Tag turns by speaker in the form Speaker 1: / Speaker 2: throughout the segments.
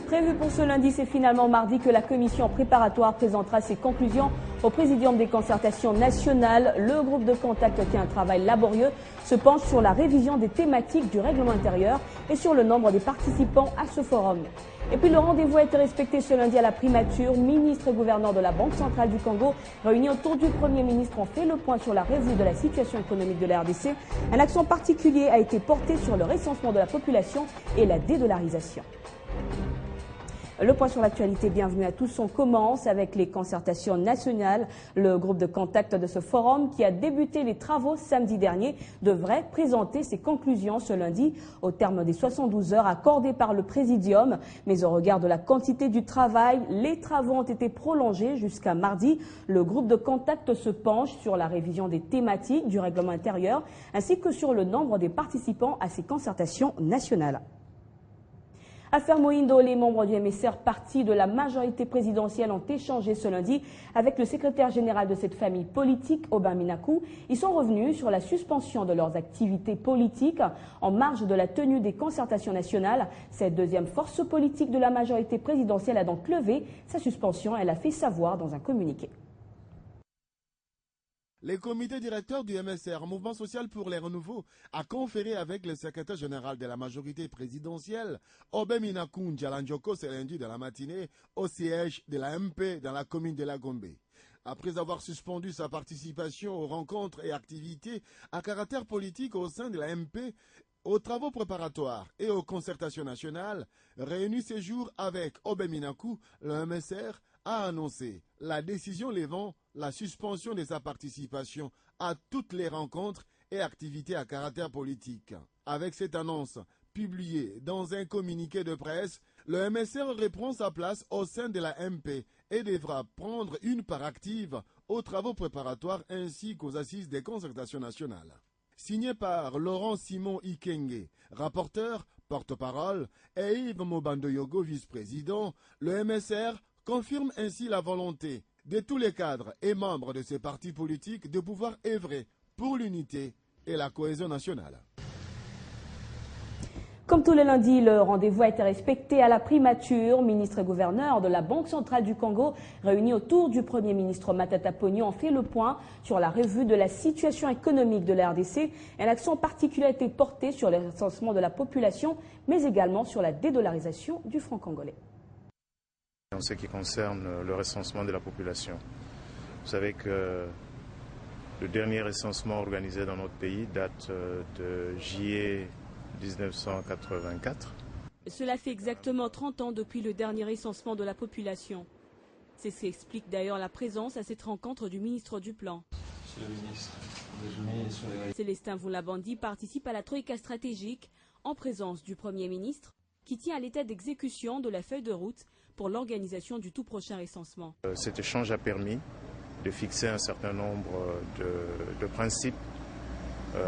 Speaker 1: Prévu pour ce lundi, c'est finalement mardi que la commission préparatoire présentera ses conclusions au Présidium des concertations nationales. Le groupe de contact, qui a un travail laborieux, se penche sur la révision des thématiques du règlement intérieur et sur le nombre des participants à ce forum. Et puis le rendez-vous a été respecté ce lundi à la primature. Ministre et gouverneur de la Banque centrale du Congo, réunis autour du Premier ministre, ont fait le point sur la revue de la situation économique de la RDC. Un accent particulier a été porté sur le recensement de la population et la dédollarisation. Le point sur l'actualité, bienvenue à tous. On commence avec les concertations nationales. Le groupe de contact de ce forum, qui a débuté les travaux samedi dernier, devrait présenter ses conclusions ce lundi au terme des 72 heures accordées par le Présidium. Mais au regard de la quantité du travail, les travaux ont été prolongés jusqu'à mardi. Le groupe de contact se penche sur la révision des thématiques du règlement intérieur ainsi que sur le nombre des participants à ces concertations nationales. Affaire Mohindo, les membres du MSR, parti de la majorité présidentielle, ont échangé ce lundi avec le secrétaire général de cette famille politique, Aubin Minakou. Ils sont revenus sur la suspension de leurs activités politiques en marge de la tenue des concertations nationales. Cette deuxième force politique de la majorité présidentielle a donc levé sa suspension. Elle a fait savoir dans un communiqué.
Speaker 2: Le comité directeur du MSR, Mouvement social pour les renouveaux, a conféré avec le secrétaire général de la majorité présidentielle, Aubin Minakou Ndjalandjoko, ce lundi de la matinée, au siège de la MP dans la commune de la Gombe. Après avoir suspendu sa participation aux rencontres et activités à caractère politique au sein de la MP, aux travaux préparatoires et aux concertations nationales, réunis ces jours avec Aubin Minakou, le MSR a annoncé la décision levant la suspension de sa participation à toutes les rencontres et activités à caractère politique. Avec cette annonce publiée dans un communiqué de presse, le MSR reprend sa place au sein de la MP et devra prendre une part active aux travaux préparatoires ainsi qu'aux assises des concertations nationales. Signé par Laurent Simon Ikenge, rapporteur, porte-parole, et Yves Mobandoyogo, vice-président, le MSR confirme ainsi la volonté de tous les cadres et membres de ces partis politiques de pouvoir œuvrer pour l'unité et la cohésion nationale.
Speaker 1: Comme tous les lundis, le rendez-vous a été respecté à la primature. Ministre et gouverneur de la Banque centrale du Congo, réunis autour du Premier ministre Matata Ponyo, ont fait le point sur la revue de la situation économique de la RDC. Un accent particulier a été porté sur le recensement de la population, mais également sur la dédollarisation du franc congolais.
Speaker 3: En ce qui concerne le recensement de la population, vous savez que le dernier recensement organisé dans notre pays date de juillet 1984.
Speaker 1: Cela fait exactement 30 ans depuis le dernier recensement de la population. C'est ce qui explique d'ailleurs la présence à cette rencontre du ministre du Plan. Célestin Voulabandi participe à la troïka stratégique en présence du Premier ministre qui tient à l'état d'exécution de la feuille de route pour l'organisation du tout prochain recensement.
Speaker 3: Cet échange a permis de fixer un certain nombre de principes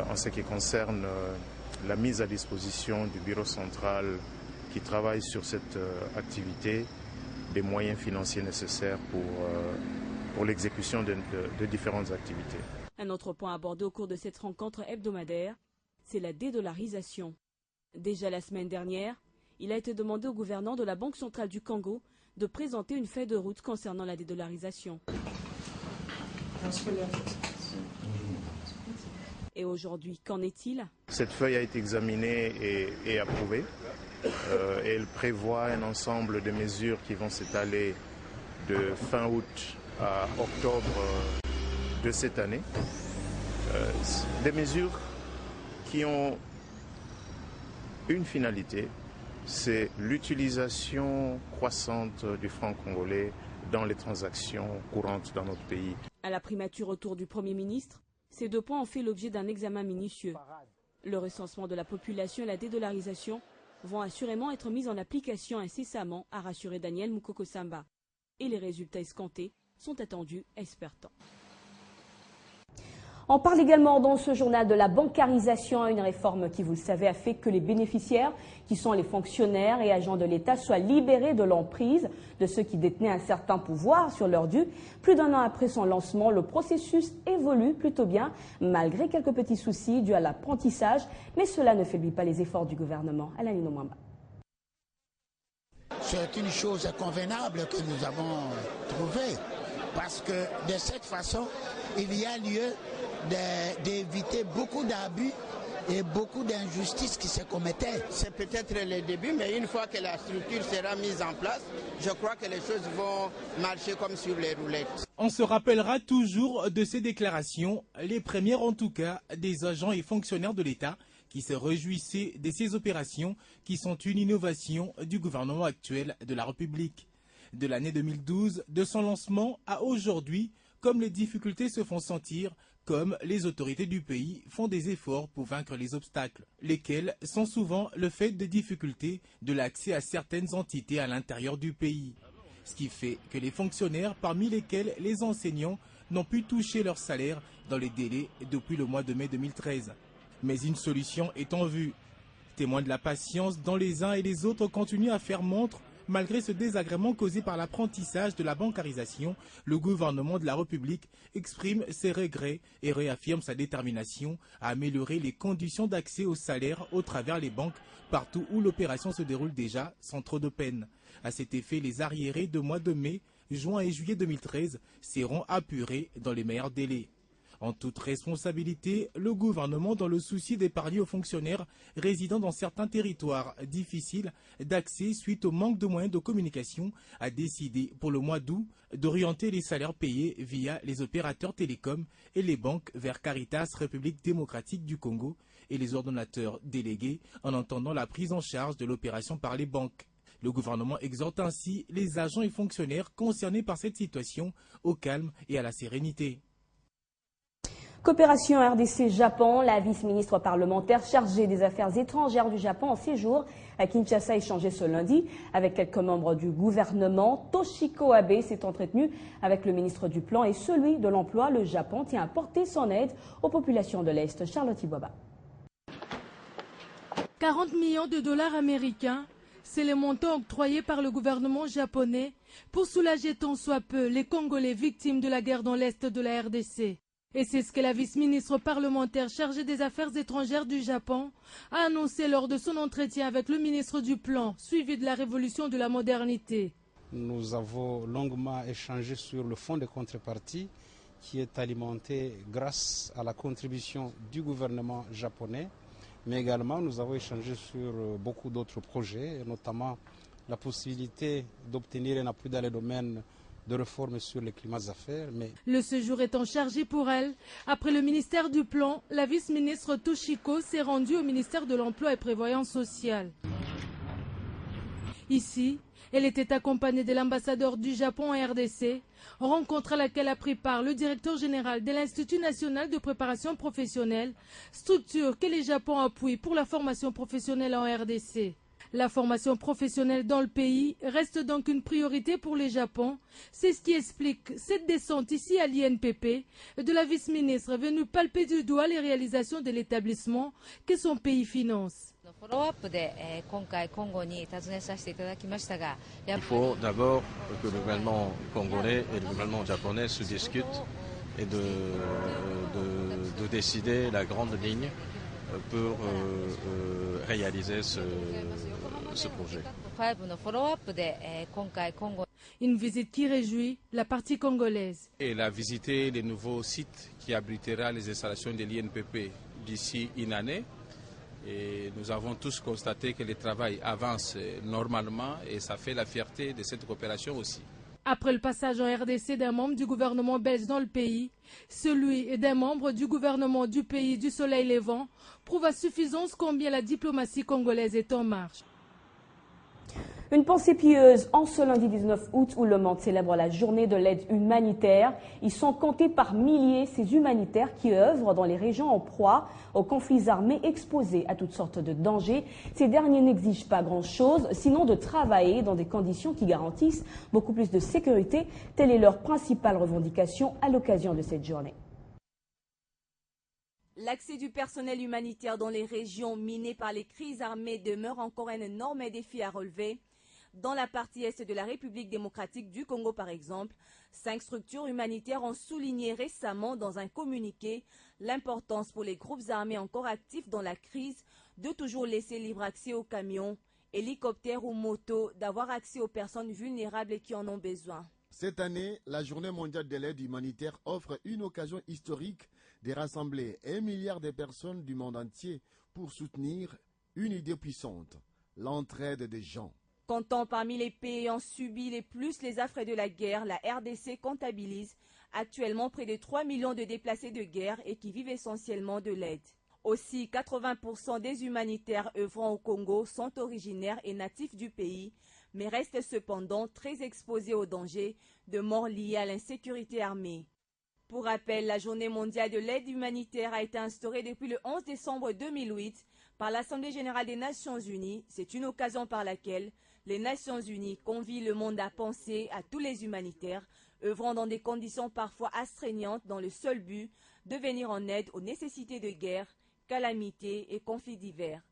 Speaker 3: en ce qui concerne la mise à disposition du bureau central qui travaille sur cette activité, des moyens financiers nécessaires pour l'exécution de différentes activités.
Speaker 1: Un autre point abordé au cours de cette rencontre hebdomadaire, c'est la dédollarisation. Déjà la semaine dernière, il a été demandé au gouverneur de la Banque centrale du Congo de présenter une feuille de route concernant la dédollarisation. Et aujourd'hui, qu'en est-il?
Speaker 3: Cette feuille a été examinée et approuvée. Elle prévoit un ensemble de mesures qui vont s'étaler de fin août à octobre de cette année. Des mesures qui ont une finalité, c'est l'utilisation croissante du franc congolais dans les transactions courantes dans notre pays.
Speaker 1: À la primature autour du Premier ministre, ces deux points ont fait l'objet d'un examen minutieux. Le recensement de la population et la dédollarisation vont assurément être mis en application incessamment, a rassuré Daniel Moukoko Samba. Et les résultats escomptés sont attendus espère-t-on. On parle également dans ce journal de la bancarisation, une réforme qui, vous le savez, a fait que les bénéficiaires, qui sont les fonctionnaires et agents de l'État, soient libérés de l'emprise de ceux qui détenaient un certain pouvoir sur leurs dus. Plus d'un an après son lancement, le processus évolue plutôt bien, malgré quelques petits soucis dus à l'apprentissage, mais cela ne faiblit pas les efforts du gouvernement. Alanino Mwamba.
Speaker 4: c'est une chose convenable que nous avons trouvée. Parce que de cette façon, il y a lieu d'éviter beaucoup d'abus et beaucoup d'injustices qui se commettaient.
Speaker 5: C'est peut-être le début, mais une fois que la structure sera mise en place, je crois que les choses vont marcher comme sur les roulettes.
Speaker 6: On se rappellera toujours de ces déclarations, les premières en tout cas, des agents et fonctionnaires de l'État qui se réjouissaient de ces opérations qui sont une innovation du gouvernement actuel de la République. De l'année 2012, de son lancement à aujourd'hui, comme les difficultés se font sentir, comme les autorités du pays font des efforts pour vaincre les obstacles, lesquels sont souvent le fait de difficultés de l'accès à certaines entités à l'intérieur du pays. Ce qui fait que les fonctionnaires, parmi lesquels les enseignants, n'ont pu toucher leur salaire dans les délais depuis le mois de mai 2013. Mais une solution est en vue. Témoin de la patience dont les uns et les autres continuent à faire montre, malgré ce désagrément causé par l'apprentissage de la bancarisation, le gouvernement de la République exprime ses regrets et réaffirme sa détermination à améliorer les conditions d'accès au salaire au travers les banques, partout où l'opération se déroule déjà sans trop de peine. À cet effet, les arriérés de mois de mai, juin et juillet 2013 seront apurés dans les meilleurs délais. En toute responsabilité, le gouvernement, dans le souci d'épargner aux fonctionnaires résidant dans certains territoires difficiles d'accès suite au manque de moyens de communication, a décidé pour le mois d'août d'orienter les salaires payés via les opérateurs télécoms et les banques vers Caritas République démocratique du Congo et les ordonnateurs délégués en entendant la prise en charge de l'opération par les banques. Le gouvernement exhorte ainsi les agents et fonctionnaires concernés par cette situation au calme et à la sérénité.
Speaker 1: Coopération RDC-Japon, la vice-ministre parlementaire chargée des affaires étrangères du Japon en séjour à Kinshasa a échangé ce lundi avec quelques membres du gouvernement. Toshiko Abe s'est entretenu avec le ministre du Plan et celui de l'Emploi. Le Japon tient à porter son aide aux populations de l'Est. Charlotte Ibwaba.
Speaker 7: 40 millions de dollars américains, c'est le montant octroyé par le gouvernement japonais pour soulager tant soit peu les Congolais victimes de la guerre dans l'Est de la RDC. Et c'est ce que la vice-ministre parlementaire chargée des Affaires étrangères du Japon a annoncé lors de son entretien avec le ministre du Plan, suivi de la révolution de la modernité.
Speaker 8: Nous avons longuement échangé sur le fonds de contrepartie qui est alimenté grâce à la contribution du gouvernement japonais. Mais également, nous avons échangé sur beaucoup d'autres projets, notamment la possibilité d'obtenir un appui dans les domaines de réformes sur les climats d'affaires.
Speaker 7: Le séjour étant chargé pour elle, après le ministère du Plan, la vice-ministre Toshiko s'est rendue au ministère de l'Emploi et Prévoyance sociale. Ici, elle était accompagnée de l'ambassadeur du Japon en RDC, rencontre à laquelle a pris part le directeur général de l'Institut national de préparation professionnelle, structure que le Japon appuie pour la formation professionnelle en RDC. La formation professionnelle dans le pays reste donc une priorité pour le Japon. C'est ce qui explique cette descente ici à l'INPP de la vice-ministre venue palper du doigt les réalisations de l'établissement que son pays finance.
Speaker 9: Il faut d'abord que le gouvernement congolais et le gouvernement japonais se discutent et de décider la grande ligne pour réaliser ce projet.
Speaker 7: Une visite qui réjouit la partie congolaise.
Speaker 10: Elle a visité les nouveaux sites qui abritera les installations de l'INPP d'ici une année. Et nous avons tous constaté que le travail avance normalement et ça fait la fierté de cette coopération aussi.
Speaker 7: Après le passage en RDC d'un membre du gouvernement belge dans le pays, celui d'un membre du gouvernement du pays du Soleil Levant prouve à suffisance combien la diplomatie congolaise est en marche.
Speaker 1: Une pensée pieuse en ce lundi 19 août où le monde célèbre la journée de l'aide humanitaire. Ils sont comptés par milliers ces humanitaires qui œuvrent dans les régions en proie aux conflits armés exposés à toutes sortes de dangers. Ces derniers n'exigent pas grand-chose, sinon de travailler dans des conditions qui garantissent beaucoup plus de sécurité. Telle est leur principale revendication à l'occasion de cette journée.
Speaker 11: L'accès du personnel humanitaire dans les régions minées par les crises armées demeure encore un énorme défi à relever. Dans la partie est de la République démocratique du Congo, par exemple, 5 structures humanitaires ont souligné récemment dans un communiqué l'importance pour les groupes armés encore actifs dans la crise de toujours laisser libre accès aux camions hélicoptères ou motos, d'avoir accès aux personnes vulnérables et qui en ont besoin.
Speaker 2: Cette année, la Journée mondiale de l'aide humanitaire offre une occasion historique de rassembler 1 milliard de personnes du monde entier pour soutenir une idée puissante, l'entraide des gens.
Speaker 11: Comptant parmi les pays ayant subi les plus les affres de la guerre, la RDC comptabilise actuellement près de 3 millions de déplacés de guerre et qui vivent essentiellement de l'aide. Aussi, 80% des humanitaires œuvrant au Congo sont originaires et natifs du pays, mais restent cependant très exposés aux dangers de mort liés à l'insécurité armée. Pour rappel, la Journée mondiale de l'aide humanitaire a été instaurée depuis le 11 décembre 2008 par l'Assemblée générale des Nations unies. C'est une occasion par laquelle les Nations unies convient le monde à penser à tous les humanitaires œuvrant dans des conditions parfois astreignantes dans le seul but de venir en aide aux nécessités de guerre, calamités et conflits divers.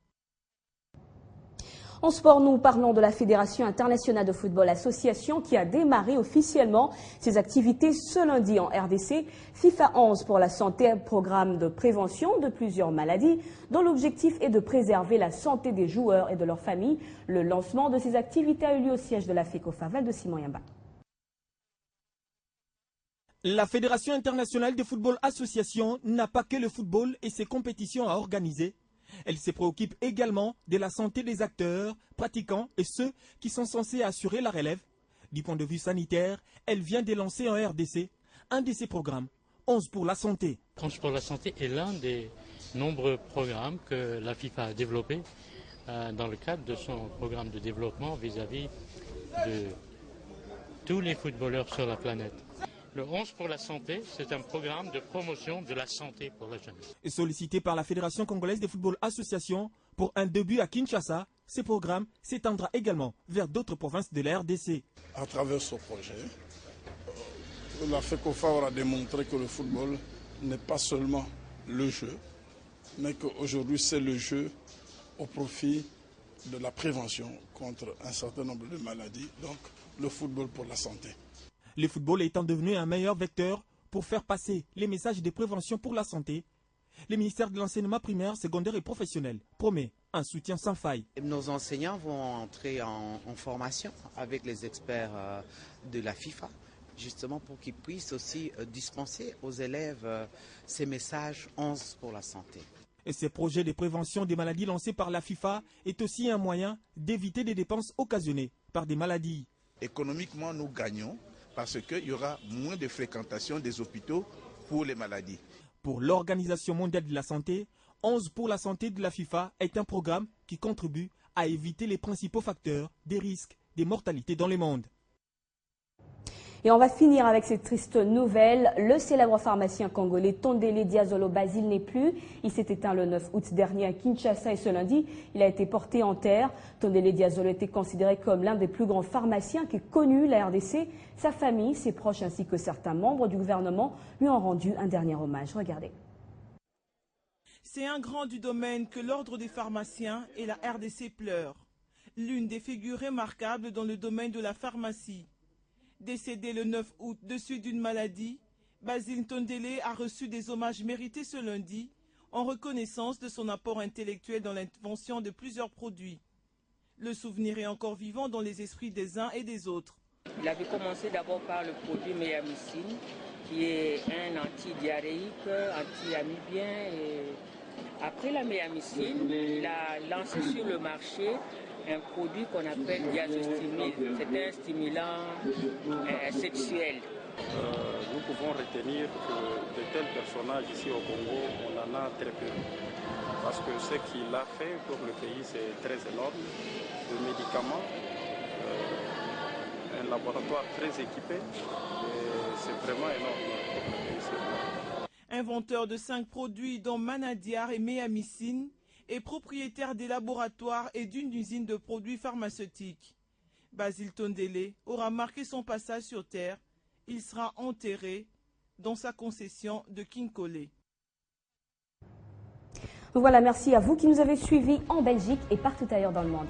Speaker 1: En sport, nous parlons de la Fédération internationale de football association qui a démarré officiellement ses activités ce lundi en RDC. FIFA 11 pour la santé, un programme de prévention de plusieurs maladies dont l'objectif est de préserver la santé des joueurs et de leurs familles. Le lancement de ces activités a eu lieu au siège de la FECOFA de Simon Yamba.
Speaker 12: La Fédération internationale de football association n'a pas que le football et ses compétitions à organiser. Elle se préoccupe également de la santé des acteurs, pratiquants et ceux qui sont censés assurer la relève. Du point de vue sanitaire, elle vient de lancer en RDC un de ses programmes, 11 pour la santé.
Speaker 13: 11 pour la santé est l'un des nombreux programmes que la FIFA a développé dans le cadre de son programme de développement vis-à-vis de tous les footballeurs sur la planète. Le 11 pour la santé, c'est un programme de promotion de la santé pour la jeunesse.
Speaker 12: Sollicité par la Fédération congolaise de football association pour un début à Kinshasa, ce programme s'étendra également vers d'autres provinces de la RDC.
Speaker 14: À travers ce projet, la FECOFA aura démontré que le football n'est pas seulement le jeu, mais qu'aujourd'hui c'est le jeu au profit de la prévention contre un certain nombre de maladies, donc le football pour la santé.
Speaker 12: Le football étant devenu un meilleur vecteur pour faire passer les messages de prévention pour la santé, le ministère de l'enseignement primaire, secondaire et professionnel promet un soutien sans faille.
Speaker 15: Nos enseignants vont entrer en formation avec les experts de la FIFA, justement pour qu'ils puissent aussi dispenser aux élèves ces messages 11 pour la santé.
Speaker 12: Et ce projet de prévention des maladies lancé par la FIFA est aussi un moyen d'éviter des dépenses occasionnées par des maladies.
Speaker 16: Économiquement, nous gagnons parce qu'il y aura moins de fréquentation des hôpitaux pour les maladies.
Speaker 12: Pour l'Organisation mondiale de la santé, 11 pour la santé de la FIFA est un programme qui contribue à éviter les principaux facteurs des risques de mortalité dans le monde.
Speaker 1: Et on va finir avec cette triste nouvelle. Le célèbre pharmacien congolais Tondele Diazolo Basile n'est plus. Il s'est éteint le 9 août dernier à Kinshasa et ce lundi, il a été porté en terre. Tondele Diazolo était considéré comme l'un des plus grands pharmaciens qui ait connu la RDC. Sa famille, ses proches ainsi que certains membres du gouvernement lui ont rendu un dernier hommage. Regardez.
Speaker 17: C'est un grand du domaine que l'ordre des pharmaciens et la RDC pleure. L'une des figures remarquables dans le domaine de la pharmacie. Décédé le 9 août de suite d'une maladie, Basile Tondele a reçu des hommages mérités ce lundi en reconnaissance de son apport intellectuel dans l'invention de plusieurs produits. Le souvenir est encore vivant dans les esprits des uns et des autres.
Speaker 18: Il avait commencé d'abord par le produit Méamycine, qui est un antidiarrhéique, anti-amibien. Et après la Méamycine, il a lancé sur le marché un produit qu'on appelle diazostimile. C'est un stimulant sexuel.
Speaker 19: Nous pouvons retenir que de tels personnages ici au Congo, on en a très peu. Parce que ce qu'il a fait pour le pays, c'est très énorme. De médicaments, un laboratoire très équipé, et c'est vraiment énorme pour le pays.
Speaker 17: Inventeur de 5 produits dont Manadiar et Méamycine, et propriétaire des laboratoires et d'une usine de produits pharmaceutiques. Basile Tondele aura marqué son passage sur Terre. Il sera enterré dans sa concession de Kinkole.
Speaker 1: Voilà, merci à vous qui nous avez suivis en Belgique et partout ailleurs dans le monde.